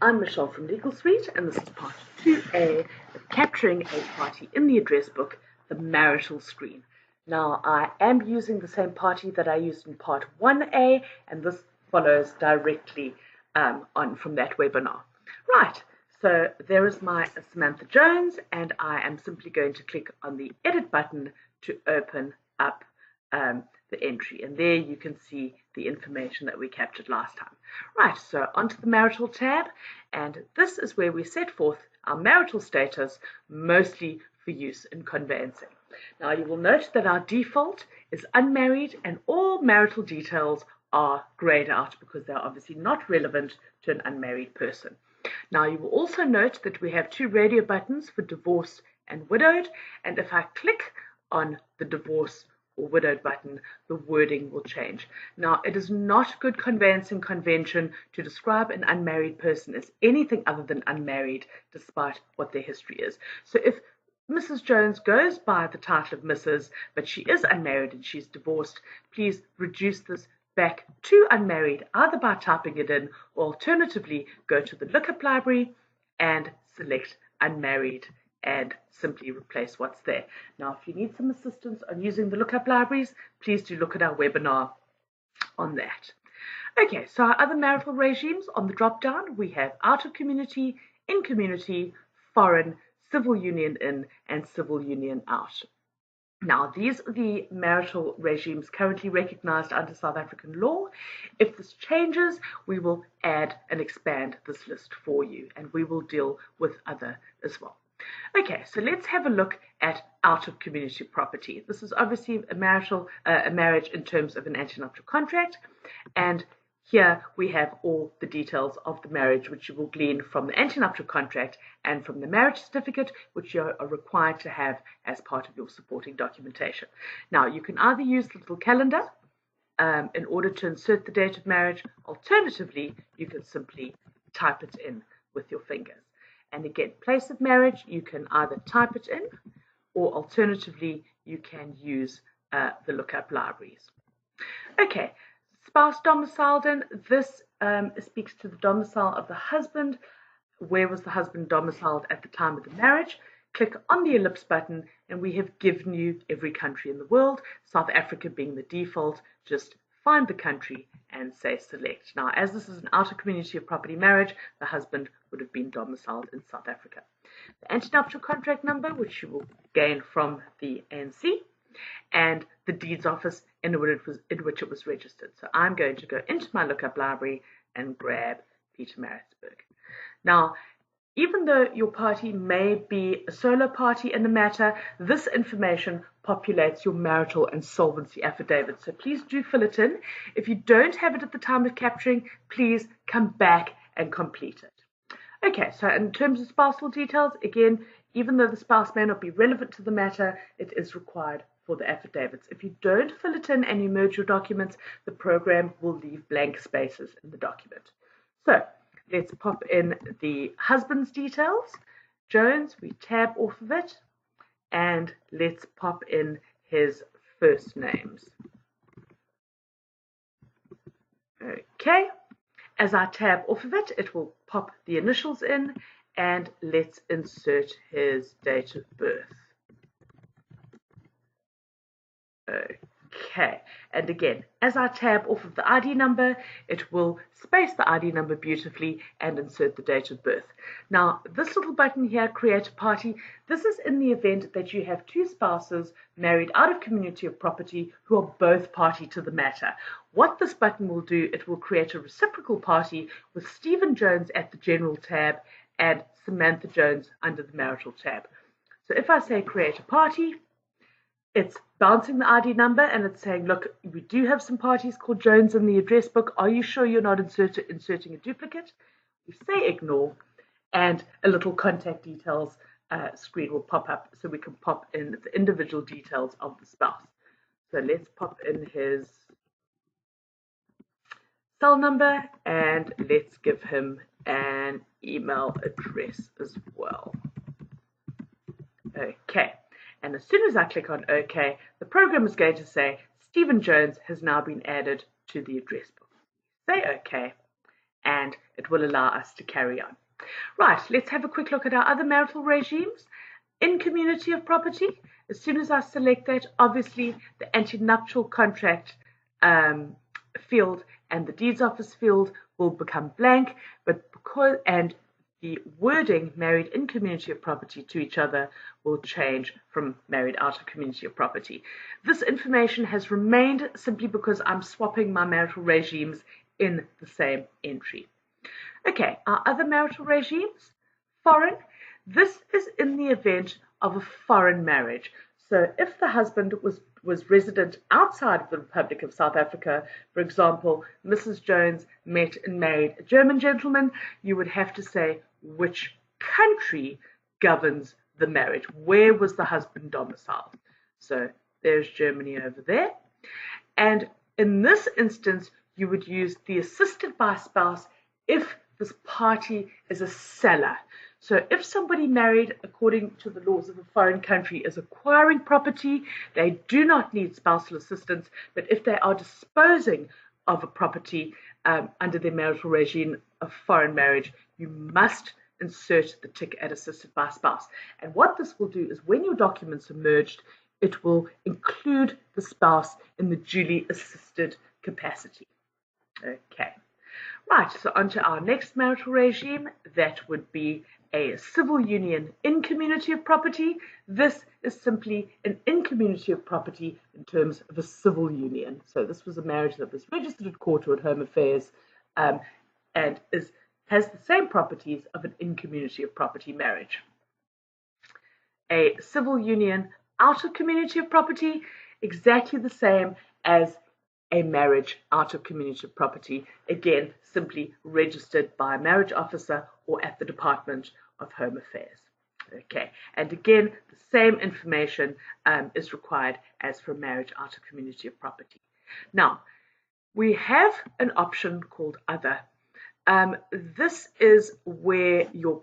I'm Michelle from Legal Suite, and this is part 2A of Capturing a Party in the Address Book, the marital screen. Now, I am using the same party that I used in part 1A, and this follows directly on from that webinar. Right, so there is my Samantha Jones, and I am simply going to click on the Edit button to open up the entry, and there you can see the information that we captured last time. Right, so onto the marital tab, and this is where we set forth our marital status, mostly for use in conveyancing. Now you will note that our default is unmarried, and all marital details are grayed out because they're obviously not relevant to an unmarried person. Now you will also note that we have two radio buttons for divorced and widowed, and if I click on the divorce or widowed button, the wording will change. Now, it is not good conveyancing convention to describe an unmarried person as anything other than unmarried, despite what their history is. So if Mrs. Jones goes by the title of Mrs., but she is unmarried and she's divorced, please reduce this back to unmarried, either by typing it in, or alternatively go to the lookup library and select unmarried and simply replace what's there. Now, if you need some assistance on using the lookup libraries, please do look at our webinar on that. Okay, so our other marital regimes on the drop-down, we have out of community, in community, foreign, civil union in, and civil union out. Now, these are the marital regimes currently recognized under South African law. If this changes, we will add and expand this list for you, and we will deal with other as well. Okay, so let's have a look at out of community property. This is obviously a marriage in terms of an antenuptial contract, and here we have all the details of the marriage, which you will glean from the antenuptial contract and from the marriage certificate, which you are required to have as part of your supporting documentation. Now, you can either use the little calendar in order to insert the date of marriage. Alternatively, you can simply type it in with your fingers. And again, place of marriage, you can either type it in, or alternatively, you can use the lookup libraries. Okay, spouse domiciled in, this speaks to the domicile of the husband. Where was the husband domiciled at the time of the marriage? Click on the ellipse button, and we have given you every country in the world, South Africa being the default. Just find the country and say select. Now, as this is an outer community of property marriage, the husband would have been domiciled in South Africa. The antenuptial contract number, which you will gain from the ANC, and the deeds office in which it was registered. So I'm going to go into my lookup library and grab Pietermaritzburg. Now, even though your party may be a solo party in the matter, this information populates your marital and solvency affidavit. So please do fill it in. If you don't have it at the time of capturing, please come back and complete it. Okay, so in terms of spousal details, again, even though the spouse may not be relevant to the matter, it is required for the affidavits. If you don't fill it in and you merge your documents, the program will leave blank spaces in the document. So let's pop in the husband's details. Jones, we tab off of it, and let's pop in his first names. Okay, as I tab off of it, it will pop the initials in, and let's insert his date of birth. Okay, and again, as I tab off of the ID number, it will space the ID number beautifully and insert the date of birth. Now, this little button here, create a party, this is in the event that you have two spouses married out of community of property who are both party to the matter. What this button will do, it will create a reciprocal party with Stephen Jones at the General tab and Samantha Jones under the Marital tab. So if I say create a party, it's bouncing the ID number and it's saying, look, we do have some parties called Jones in the address book. Are you sure you're not inserting a duplicate? We say ignore, and a little contact details screen will pop up so we can pop in the individual details of the spouse. So let's pop in his cell number and let's give him an email address as well. Okay. And as soon as I click on OK, the program is going to say Stephen Jones has now been added to the address book. Say OK, and it will allow us to carry on. Right, let's have a quick look at our other marital regimes. In community of property, as soon as I select that, obviously the antenuptial contract field and the deeds office field will become blank, but and the wording married in community of property to each other will change from married out of community of property. This information has remained simply because I'm swapping my marital regimes in the same entry. Okay, our other marital regimes, foreign. This is in the event of a foreign marriage. So if the husband was resident outside of the Republic of South Africa, for example, Mrs. Jones met and married a German gentleman, you would have to say which country governs the marriage. Where was the husband domiciled? So there's Germany over there. And in this instance, you would use the assisted by spouse if this party is a seller. So if somebody married according to the laws of a foreign country is acquiring property, they do not need spousal assistance, but if they are disposing of a property under their marital regime of foreign marriage, you must insert the tick at assisted by spouse. And what this will do is when your documents are merged, it will include the spouse in the duly assisted capacity. Okay. Right, so on to our next marital regime. That would be a civil union in community of property. This is simply an in community of property in terms of a civil union. So this was a marriage that was registered at court or at Home Affairs and has the same properties of an in community of property marriage. A civil union out of community of property, exactly the same as a marriage out of community of property, again simply registered by a marriage officer or at the Department of Home Affairs. Okay, and again the same information is required as for marriage out of community of property. Now we have an option called other. This is where your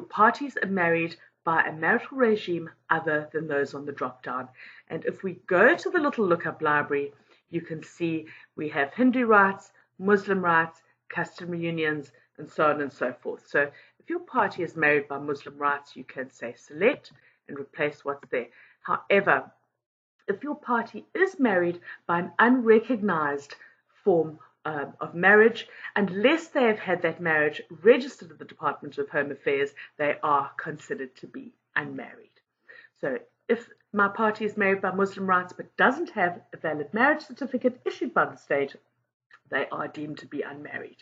parties are married by a marital regime other than those on the drop down. And if we go to the little lookup library, you can see we have Hindu rights, Muslim rights, customary unions, and so on and so forth. So if your party is married by Muslim rights, you can say select and replace what's there. However, if your party is married by an unrecognized form of marriage, unless they have had that marriage registered at the Department of Home Affairs, they are considered to be unmarried. So if my party is married by Muslim rights but doesn't have a valid marriage certificate issued by the state, they are deemed to be unmarried.